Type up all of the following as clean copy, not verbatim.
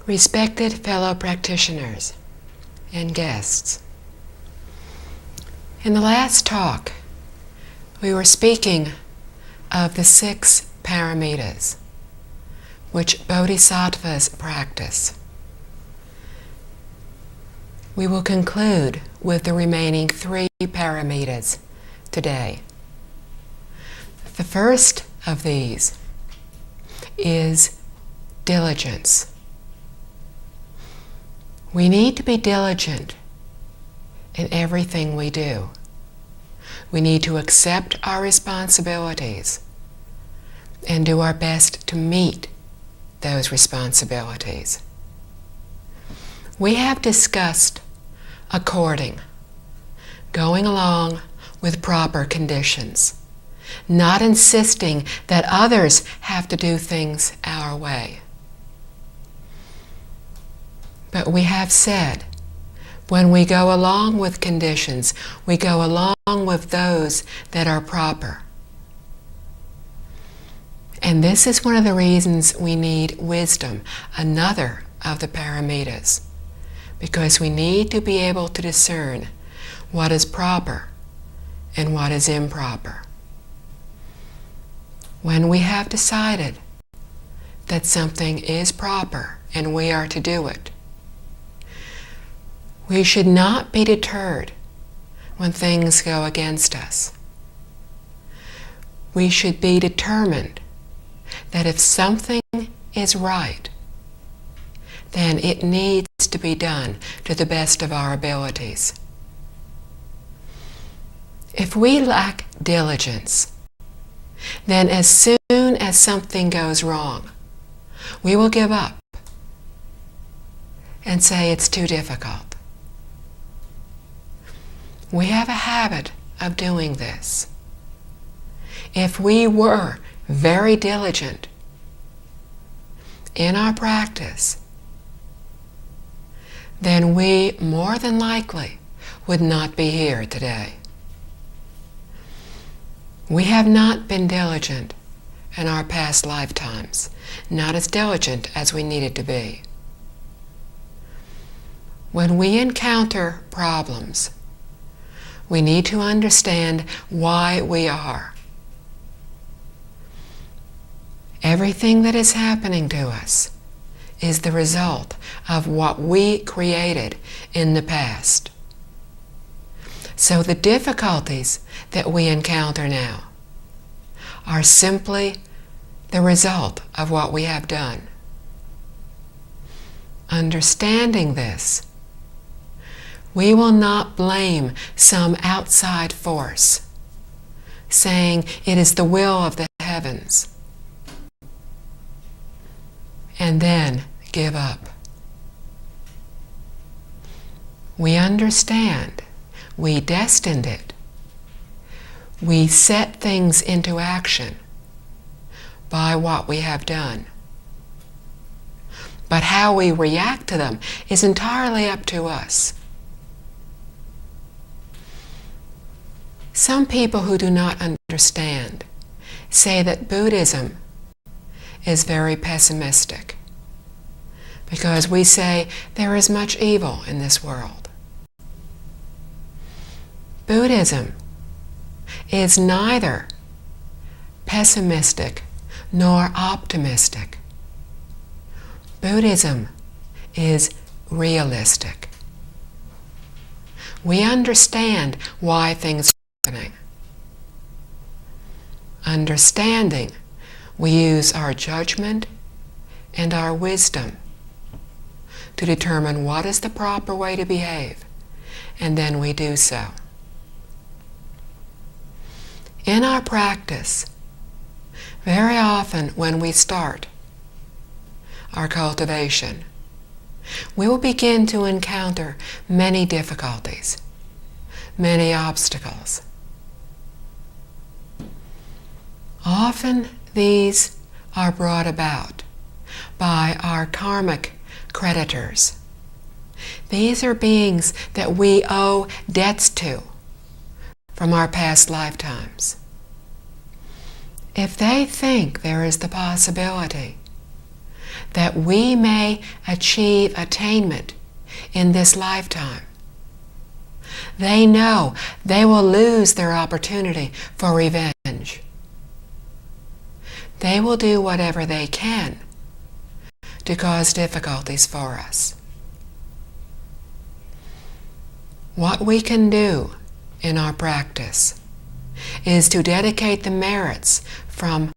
Respected fellow practitioners and guests, in the last talk we were speaking of the 6 paramitas which Bodhisattvas practice. We will conclude with the remaining 3 paramitas today. The first of these is diligence. We need to be diligent in everything we do. We need to accept our responsibilities and do our best to meet those responsibilities. We have discussed according, going along with proper conditions, not insisting that others have to do things our way. But we have said, when we go along with conditions, we go along with those that are proper. And this is one of the reasons we need wisdom, another of the paramitas, because we need to be able to discern what is proper and what is improper. When we have decided that something is proper and we are to do it, we should not be deterred when things go against us. We should be determined that if something is right, then it needs to be done to the best of our abilities. If we lack diligence, then as soon as something goes wrong, we will give up and say it's too difficult. We have a habit of doing this. If we were very diligent in our practice, then we more than likely would not be here today. We have not been diligent in our past lifetimes, not as diligent as we needed to be. When we encounter problems, we need to understand why we are. Everything that is happening to us is the result of what we created in the past. So the difficulties that we encounter now are simply the result of what we have done. Understanding this, we will not blame some outside force, saying it is the will of the heavens, and then give up. We understand we destined it. We set things into action by what we have done. But how we react to them is entirely up to us. Some people who do not understand say that Buddhism is very pessimistic because we say there is much evil in this world. Buddhism is neither pessimistic nor optimistic. Buddhism is realistic. We understand why things are happening. Understanding, we use our judgment and our wisdom to determine what is the proper way to behave, and then we do so. In our practice, very often when we start our cultivation, we will begin to encounter many difficulties, many obstacles. Often these are brought about by our karmic creditors. These are beings that we owe debts to from our past lifetimes. If they think there is the possibility that we may achieve attainment in this lifetime. They know they will lose their opportunity for revenge. They will do whatever they can to cause difficulties for us. What we can do in our practice is to dedicate the merits from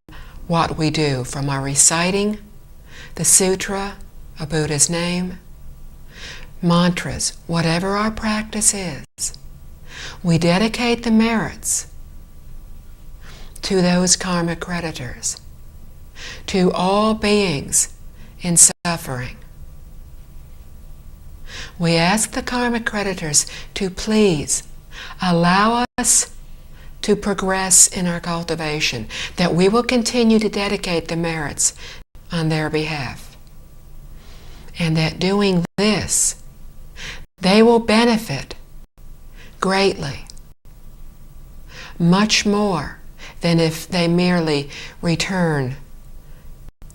what we do, from our reciting the sutra, a Buddha's name, mantras, whatever our practice is. We dedicate the merits to those karmic creditors, to all beings in suffering. We ask the karmic creditors to please allow us to progress in our cultivation, that we will continue to dedicate the merits on their behalf, and that doing this, they will benefit greatly, much more than if they merely return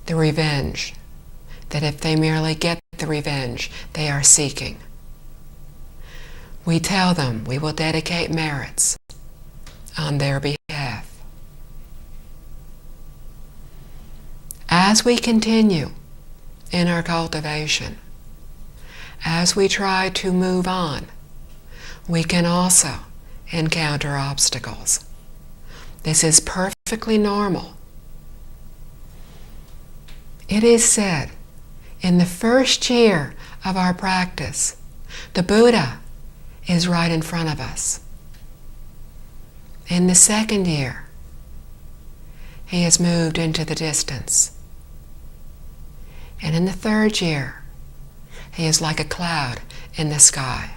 the revenge, that if they merely get the revenge they are seeking. We tell them we will dedicate merits on their behalf. As we continue in our cultivation, as we try to move on, we can also encounter obstacles. This is perfectly normal. It is said, in the first year of our practice, the Buddha is right in front of us. In the second year, he has moved into the distance. And in the third year, he is like a cloud in the sky.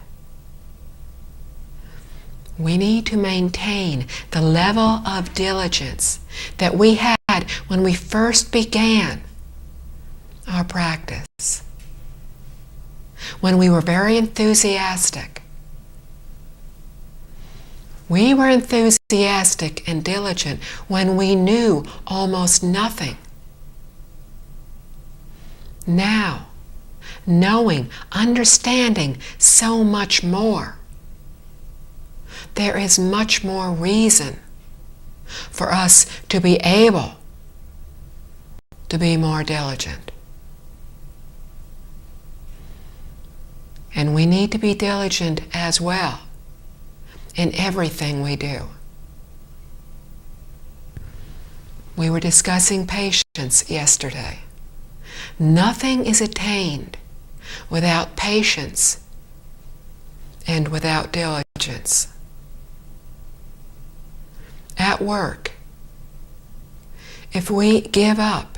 We need to maintain the level of diligence that we had when we first began our practice, when we were very enthusiastic. We were enthusiastic and diligent when we knew almost nothing. Now, knowing, understanding so much more, there is much more reason for us to be able to be more diligent. And we need to be diligent as well in everything we do. We were discussing patience yesterday. Nothing is attained without patience and without diligence. At work, if we give up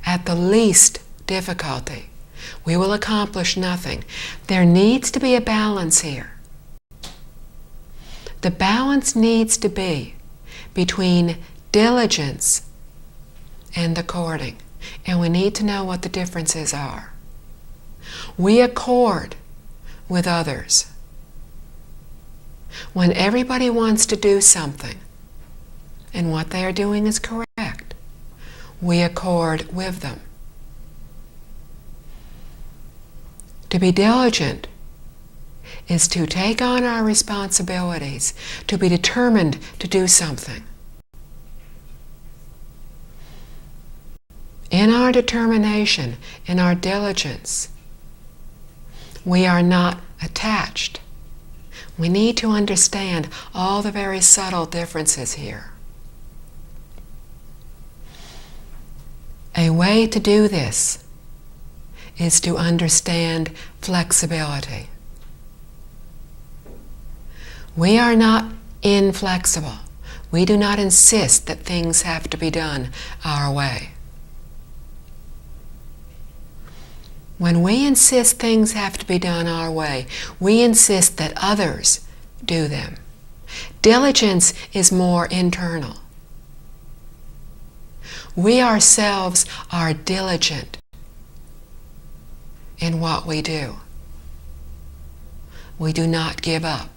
at the least difficulty, we will accomplish nothing. There needs to be a balance here. The balance needs to be between diligence and according. And we need to know what the differences are. We accord with others when everybody wants to do something and what they are doing is correct. We accord with them. To be diligent is to take on our responsibilities, to be determined to do something. In our determination, in our diligence, we are not attached. We need to understand all the very subtle differences here. A way to do this is to understand flexibility. We are not inflexible. We do not insist that things have to be done our way. When we insist things have to be done our way, we insist that others do them. Diligence is more internal. We ourselves are diligent in what we do. We do not give up.